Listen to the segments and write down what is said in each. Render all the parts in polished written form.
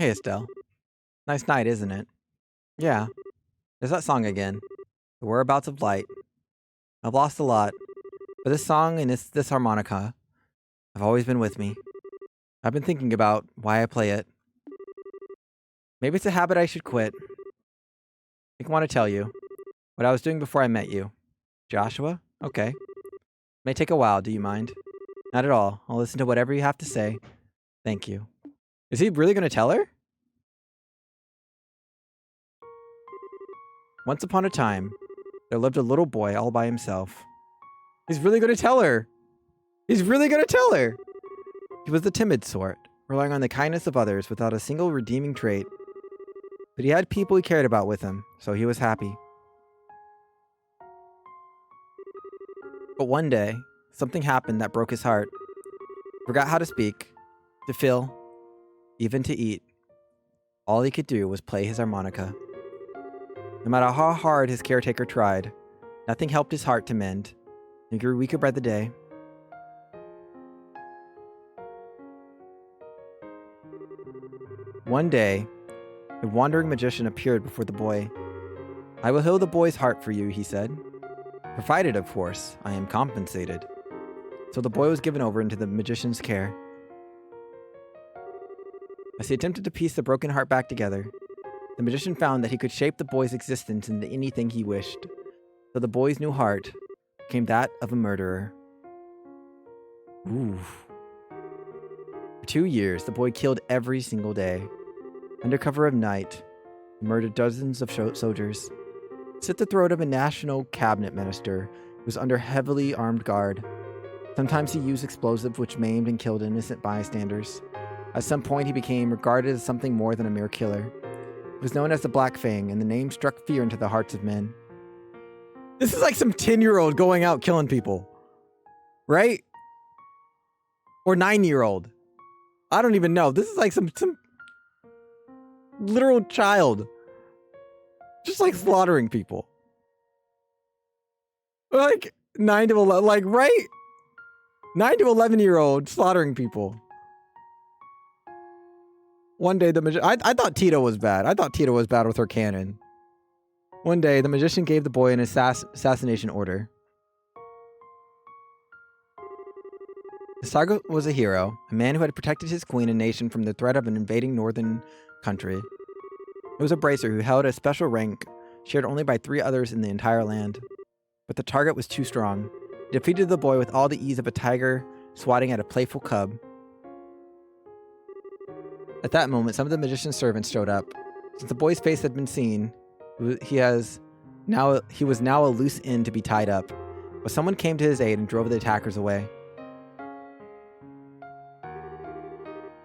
Hey, Estelle. Nice night, isn't it? Yeah, there's that song again. The Whereabouts of Light. I've lost a lot, but this song and this harmonica have always been with me. I've been thinking about why I play it. Maybe it's a habit I should quit. I want to tell you what I was doing before I met you. Joshua? Okay. May take a while, do you mind? Not at all. I'll listen to whatever you have to say. Thank you. Is he really going to tell her? Once upon a time, there lived a little boy all by himself. He's really going to tell her. He's really going to tell her. He was the timid sort, relying on the kindness of others without a single redeeming trait. But he had people he cared about with him, so he was happy. But one day, something happened that broke his heart. He forgot how to speak, to feel, even to eat. All he could do was play his harmonica. No matter how hard his caretaker tried, nothing helped his heart to mend. He grew weaker by the day. One day, a wandering magician appeared before the boy. "I will heal the boy's heart for you," he said. "Provided, of course, I am compensated." So the boy was given over into the magician's care. As he attempted to piece the broken heart back together, the magician found that he could shape the boy's existence into anything he wished. So the boy's new heart became that of a murderer. Ooh. For 2 years, the boy killed every single day. Under cover of night, he murdered dozens of soldiers. Slit the throat of a national cabinet minister who was under heavily armed guard. Sometimes he used explosives which maimed and killed innocent bystanders. At some point, he became regarded as something more than a mere killer. He was known as the Black Fang, and the name struck fear into the hearts of men. This is like some 10-year-old going out killing people. Right? Or 9-year-old. I don't even know. This is like some literal child. Just like slaughtering people. Like 9 to 11, like, right? 9 to 11-year-old slaughtering people. One day, I thought Tito was bad. I thought Tito was bad with her cannon. One day, the magician gave the boy an assassination order. Saga was a hero, a man who had protected his queen and nation from the threat of an invading northern country. He was a bracer who held a special rank, shared only by 3 others in the entire land. But the target was too strong. He defeated the boy with all the ease of a tiger swatting at a playful cub. At that moment, some of the magician's servants showed up. Since the boy's face had been seen, he was now a loose end to be tied up. But someone came to his aid and drove the attackers away.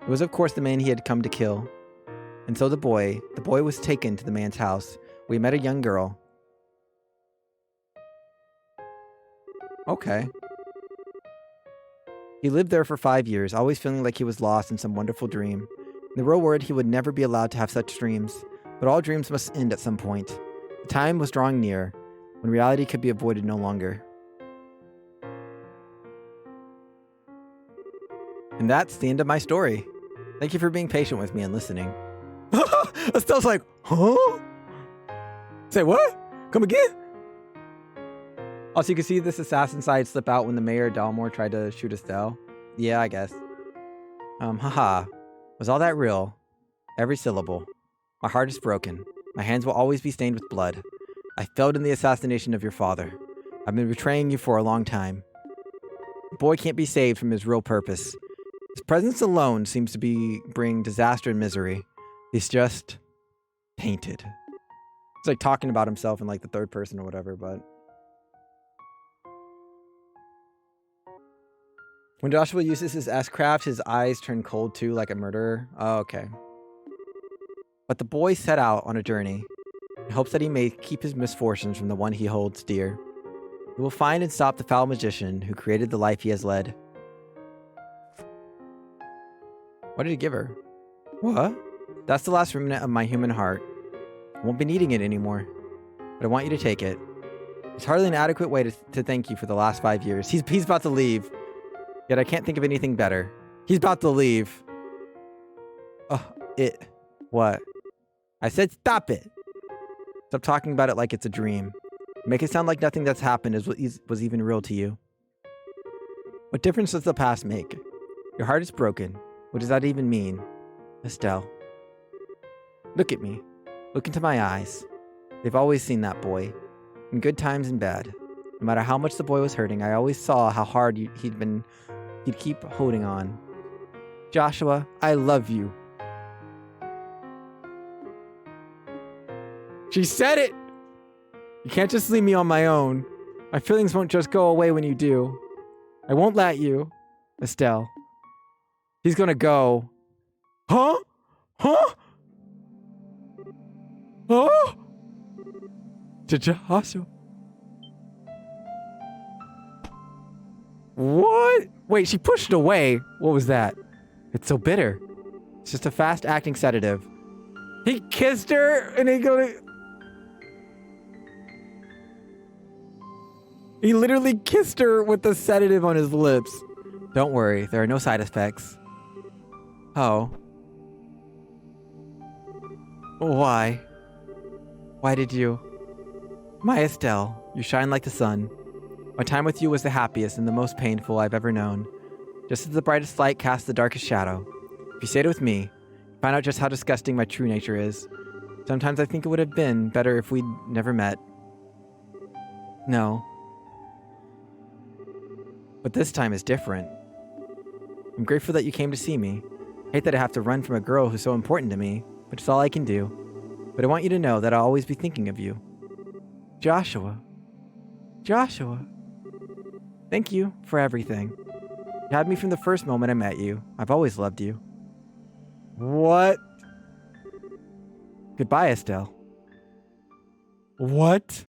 It was, of course, the man he had come to kill. And so the boy was taken to the man's house, where he met a young girl. Okay. He lived there for 5 years, always feeling like he was lost in some wonderful dream. In the real world, he would never be allowed to have such dreams, but all dreams must end at some point. The time was drawing near, when reality could be avoided no longer. And that's the end of my story. Thank you for being patient with me and listening. Estelle's like, huh? Say what? Come again? Also, you can see this assassin side slip out when the mayor Dalmore tried to shoot Estelle. Yeah, I guess. Haha. Was all that real? Every syllable. My heart is broken. My hands will always be stained with blood. I failed in the assassination of your father. I've been betraying you for a long time. The boy can't be saved from his real purpose. His presence alone seems to bring disaster and misery. He's just tainted. It's like talking about himself in like the third person or whatever, but... When Joshua uses his S-craft, his eyes turn cold too, like a murderer. Oh, okay. But the boy set out on a journey in hopes that he may keep his misfortunes from the one he holds dear. He will find and stop the foul magician who created the life he has led. What did he give her? What? That's the last remnant of my human heart. I won't be needing it anymore, but I want you to take it. It's hardly an adequate way to thank you for the last 5 years. He's about to leave. Yet I can't think of anything better. He's about to leave. Oh, it. What? I said stop it! Stop talking about it like it's a dream. Make it sound like nothing that's happened was even real to you. What difference does the past make? Your heart is broken. What does that even mean? Estelle. Look at me. Look into my eyes. They've always seen that boy. In good times and bad. No matter how much the boy was hurting, I always saw how hard he'd keep holding on. Joshua, I love you. She said it! You can't just leave me on my own. My feelings won't just go away when you do. I won't let you. Estelle. He's gonna go. Huh? Huh? Huh? To Joshua. What? Wait, she pushed it away. What was that? It's so bitter. It's just a fast-acting sedative. He kissed her and he literally kissed her with the sedative on his lips. Don't worry, there are no side effects. Oh. Why? Why did you? My Estelle, you shine like the sun. My time with you was the happiest and the most painful I've ever known. Just as the brightest light casts the darkest shadow. If you stayed with me, find out just how disgusting my true nature is. Sometimes I think it would have been better if we'd never met. No. But this time is different. I'm grateful that you came to see me. I hate that I have to run from a girl who's so important to me, but it's all I can do. But I want you to know that I'll always be thinking of you. Joshua. Joshua. Thank you for everything. You had me from the first moment I met you. I've always loved you. What? Goodbye, Estelle. What?